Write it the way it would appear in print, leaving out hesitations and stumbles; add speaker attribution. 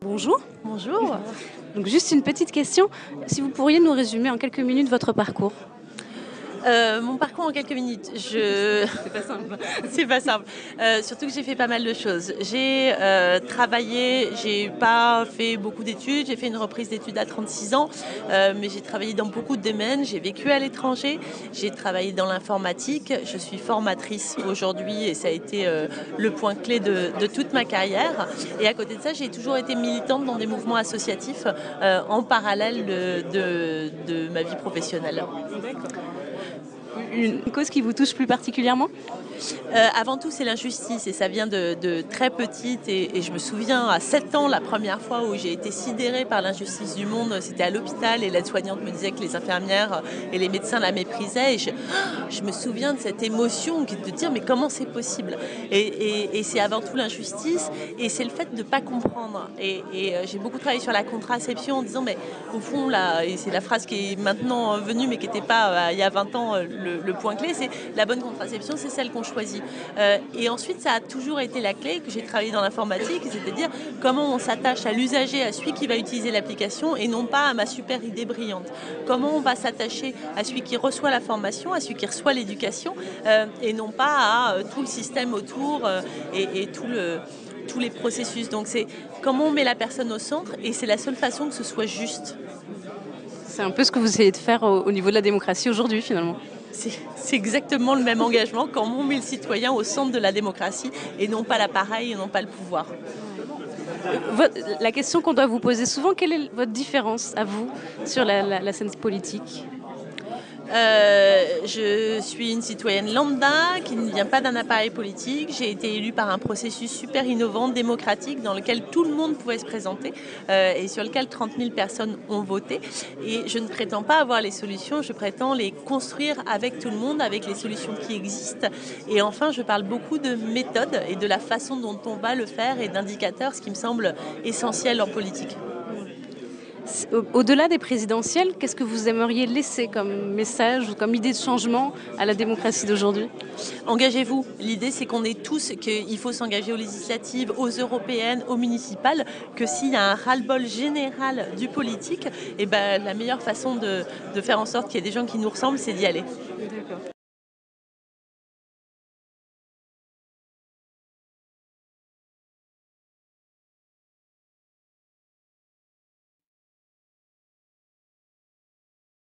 Speaker 1: Bonjour.
Speaker 2: Bonjour.
Speaker 1: Donc juste une petite question, si vous pourriez nous résumer en quelques minutes votre parcours.
Speaker 2: Mon parcours en quelques minutes,
Speaker 1: C'est pas simple.
Speaker 2: c'est pas simple. Surtout que j'ai fait pas mal de choses. J'ai travaillé, j'ai pas fait beaucoup d'études, j'ai fait une reprise d'études à 36 ans, mais j'ai travaillé dans beaucoup de domaines, j'ai vécu à l'étranger, j'ai travaillé dans l'informatique, je suis formatrice aujourd'hui et ça a été le point clé de toute ma carrière. Et à côté de ça, j'ai toujours été militante dans des mouvements associatifs en parallèle de ma vie professionnelle.
Speaker 1: Une cause qui vous touche plus particulièrement?
Speaker 2: Avant tout, c'est l'injustice et ça vient de très petite et je me souviens à 7 ans, la première fois où j'ai été sidérée par l'injustice du monde, c'était à l'hôpital et l'aide-soignante me disait que les infirmières et les médecins la méprisaient et je me souviens de cette émotion de dire mais comment c'est possible et c'est avant tout l'injustice et c'est le fait de ne pas comprendre et j'ai beaucoup travaillé sur la contraception en disant mais au fond là, et c'est la phrase qui est maintenant venue mais qui n'était pas il y a 20 ans le point clé, c'est la bonne contraception, c'est celle qu'on choisit. Et ensuite, ça a toujours été la clé que j'ai travaillé dans l'informatique, c'est-à-dire comment on s'attache à l'usager, à celui qui va utiliser l'application et non pas à ma super idée brillante. Comment on va s'attacher à celui qui reçoit la formation, à celui qui reçoit l'éducation et non pas à tout le système autour et tous les processus. Donc c'est comment on met la personne au centre et c'est la seule façon que ce soit juste.
Speaker 1: C'est un peu ce que vous essayez de faire au niveau de la démocratie aujourd'hui finalement.
Speaker 2: C'est exactement le même engagement quand on met le citoyen au centre de la démocratie et non pas l'appareil et non pas le pouvoir.
Speaker 1: La question qu'on doit vous poser souvent, quelle est votre différence à vous sur la scène politique?
Speaker 2: Je suis une citoyenne lambda qui ne vient pas d'un appareil politique. J'ai été élue par un processus super innovant, démocratique, dans lequel tout le monde pouvait se présenter et sur lequel 30 000 personnes ont voté. Et je ne prétends pas avoir les solutions, je prétends les construire avec tout le monde, avec les solutions qui existent. Et enfin, je parle beaucoup de méthode et de la façon dont on va le faire et d'indicateurs, ce qui me semble essentiel en politique.
Speaker 1: Au-delà des présidentielles, qu'est-ce que vous aimeriez laisser comme message ou comme idée de changement à la démocratie d'aujourd'hui?
Speaker 2: Engagez-vous. L'idée, c'est qu'on est tous, qu'il faut s'engager aux législatives, aux européennes, aux municipales, que s'il y a un ras-le-bol général du politique, et ben, la meilleure façon de faire en sorte qu'il y ait des gens qui nous ressemblent, c'est d'y aller.
Speaker 1: D'accord.